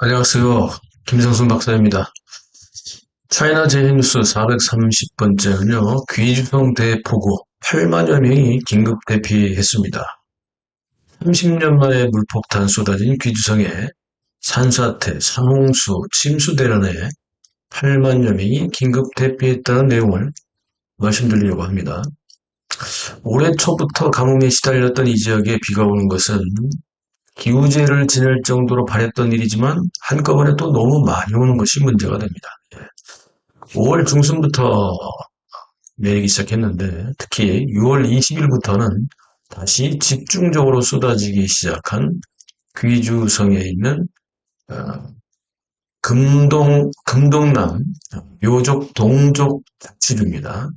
안녕하세요. 김성순 박사입니다. 차이나 제이뉴스 430번째는요, 귀주성 대폭우 8만여 명이 긴급 대피했습니다. 30년 만에 물폭탄 쏟아진 귀주성에 산사태, 산홍수, 침수 대란에 8만여 명이 긴급 대피했다는 내용을 말씀드리려고 합니다. 올해 초부터 가뭄에 시달렸던 이 지역에 비가 오는 것은 기우제를 지낼 정도로 바랬던 일이지만 한꺼번에 또 너무 많이 오는 것이 문제가 됩니다. 5월 중순부터 내리기 시작했는데 특히 6월 20일부터는 다시 집중적으로 쏟아지기 시작한 귀주성에 있는 금동남 묘족 동족 자치주입니다.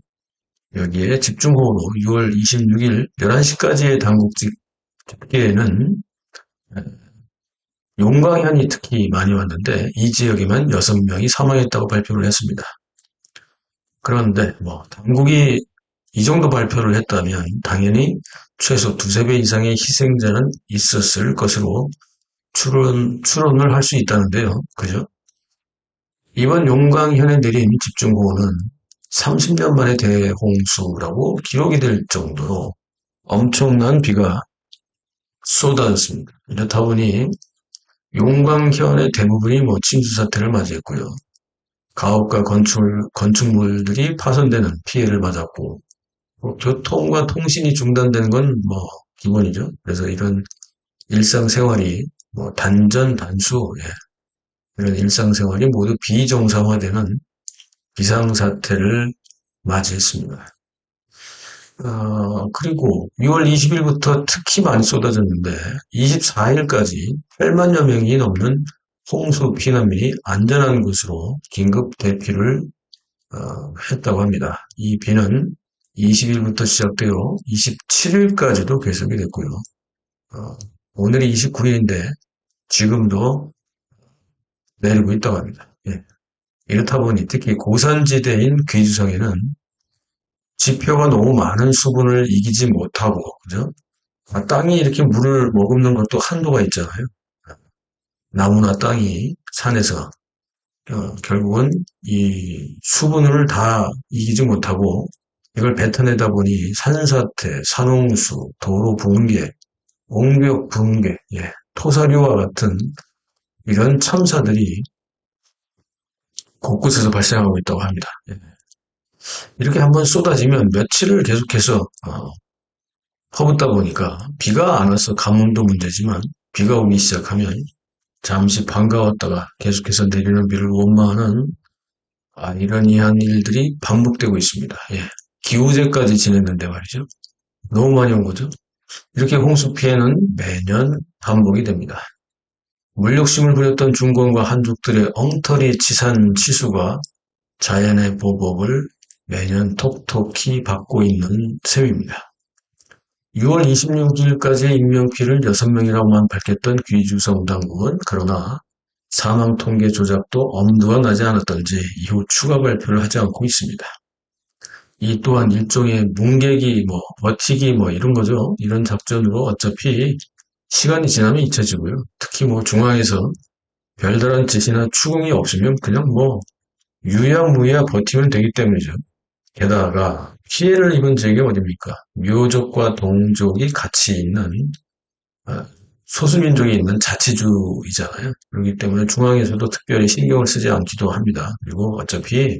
여기에 집중호우로 6월 26일 11시까지의 당국직 집계에는 용광현이 특히 많이 왔는데 이 지역에만 6명이 사망했다고 발표를 했습니다. 그런데 당국이 이 정도 발표를 했다면 당연히 최소 두세 배 이상의 희생자는 있었을 것으로 추론을 할 수 있다는데요. 그죠? 이번 용광현에 내린 집중호우는 30년 만에 대홍수라고 기록이 될 정도로 엄청난 비가 쏟아졌습니다. 이렇다 보니 용광현의 대부분이 침수 사태를 맞이했고요. 가옥과 건축물들이 파손되는 피해를 맞았고, 교통과 통신이 중단되는 건 기본이죠. 그래서 이런 일상생활이 단전, 단수, 이런 일상생활이 모두 비정상화되는 비상사태를 맞이했습니다. 그리고 6월 20일부터 특히 많이 쏟아졌는데 24일까지 8만여 명이 넘는 홍수 피난민이 안전한 곳으로 긴급 대피를 했다고 합니다. 이 비는 20일부터 시작되어 27일까지도 계속이 됐고요. 오늘이 29일인데 지금도 내리고 있다고 합니다. 이렇다 보니 특히 고산지대인 귀주성에는 지표가 너무 많은 수분을 이기지 못하고, 그죠? 땅이 이렇게 물을 머금는 것도 한도가 있잖아요. 나무나 땅이 산에서 결국은 이 수분을 다 이기지 못하고 이걸 뱉어내다 보니 산사태, 산홍수, 도로 붕괴, 옹벽 붕괴, 토사류와 같은 이런 참사들이 곳곳에서 발생하고 있다고 합니다. 이렇게 한번 쏟아지면 며칠을 계속해서 퍼붓다 보니까 비가 안 와서 가뭄도 문제지만 비가 오기 시작하면 잠시 반가웠다가 계속해서 내리는 비를 원망하는 아이러니한 일들이 반복되고 있습니다. 기우제까지 지냈는데 말이죠. 너무 많이 온 거죠. 이렇게 홍수 피해는 매년 반복이 됩니다. 물욕심을 부렸던 중공과 한족들의 엉터리 치산 치수가 자연의 보복을 매년 톡톡히 받고 있는 셈입니다. 6월 26일까지의 인명피해를 6명이라고만 밝혔던 귀주성 당국은 그러나 사망 통계 조작도 엄두가 나지 않았던지 이후 추가 발표를 하지 않고 있습니다. 이 또한 일종의 뭉개기, 버티기 이런 거죠. 이런 작전으로 어차피 시간이 지나면 잊혀지고요. 특히 중앙에서 별다른 지시나 추궁이 없으면 그냥 유야무야 버티면 되기 때문이죠. 게다가 피해를 입은 지역이 어딥니까? 묘족과 동족이 같이 있는 소수민족이 있는 자치주이잖아요. 그렇기 때문에 중앙에서도 특별히 신경을 쓰지 않기도 합니다. 그리고 어차피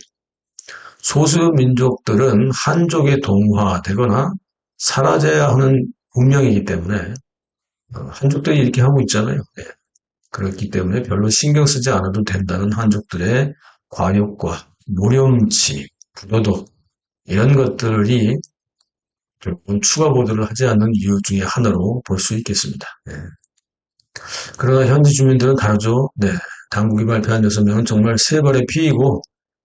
소수민족들은 한족에 동화되거나 사라져야 하는 운명이기 때문에 한족들이 이렇게 하고 있잖아요. 그렇기 때문에 별로 신경 쓰지 않아도 된다는 한족들의 과욕과 모렴치, 부도덕 이런 것들이 결국은 추가 보도를 하지 않는 이유 중에 하나로 볼 수 있겠습니다. 그러나 현지 주민들은 다르죠. 당국이 발표한 6명은 정말 세 발의 피해이고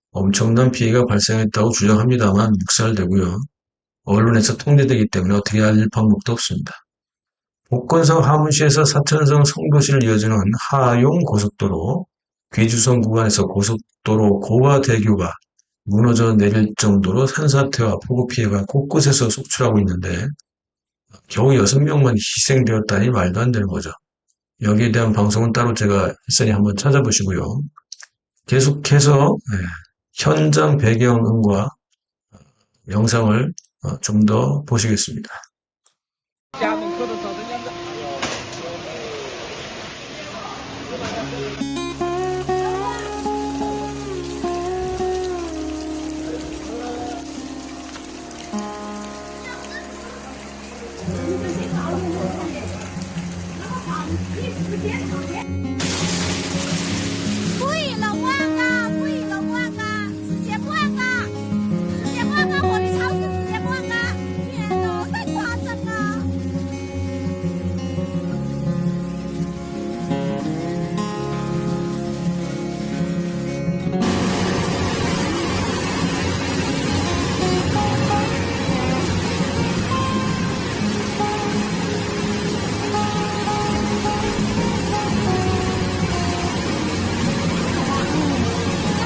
엄청난 피해가 발생했다고 주장합니다만 묵살되고요. 언론에서 통제되기 때문에 어떻게 알릴 방법도 없습니다. 복건성 하문시에서 사천성 성도시를 이어지는 하용 고속도로, 귀주성 구간에서 고속도로 고가대교가 무너져 내릴 정도로 산사태와 폭우 피해가 곳곳에서 속출하고 있는데 겨우 6명만 희생되었다니 말도 안 되는 거죠. 여기에 대한 방송은 따로 제가 했으니 한번 찾아보시고요. 계속해서 현장 배경음과 영상을 좀 더 보시겠습니다. 不以龙旺啊，不以龙旺啊，直接旺啊，直接旺啊！我的超市直接旺啊！天哪，太夸张了！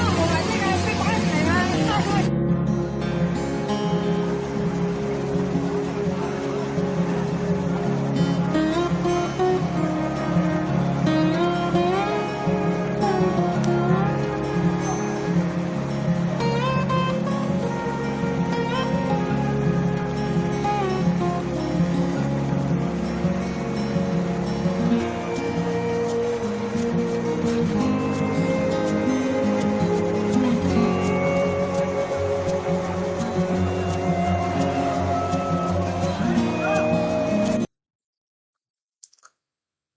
我们这个去管水啊，大会。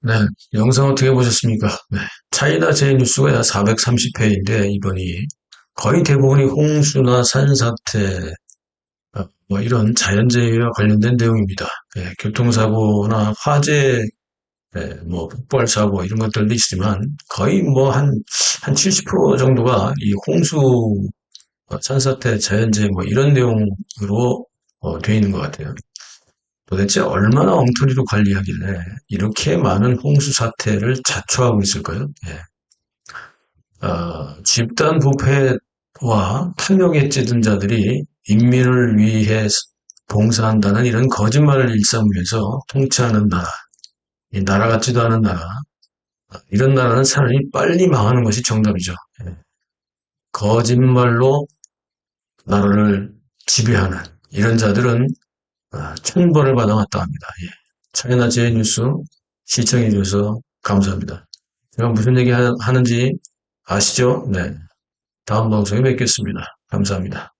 네, 영상 어떻게 보셨습니까? 네, 차이나 제일뉴스가 약 430회인데 이번이 거의 대부분이 홍수나 산사태, 뭐 이런 자연재해와 관련된 내용입니다. 교통사고나 화재, 뭐 폭발사고 이런 것들도 있지만 거의 뭐 한 70% 정도가 이 홍수, 산사태, 자연재해 뭐 이런 내용으로 되어 있는 것 같아요. 도대체 얼마나 엉터리로 관리하길래 이렇게 많은 홍수 사태를 자초하고 있을까요? 집단 부패와 탐욕에 찌든 자들이 인민을 위해 봉사한다는 이런 거짓말을 일삼으면서 통치하는 나라, 이 나라 같지도 않은 나라, 이런 나라는 차라리 빨리 망하는 것이 정답이죠. 거짓말로 나라를 지배하는 이런 자들은 천벌을 받아 마땅합니다. 차이나 제이뉴스 시청해 주셔서 감사합니다. 제가 무슨 얘기 하는지 아시죠? 네. 다음 방송에 뵙겠습니다. 감사합니다.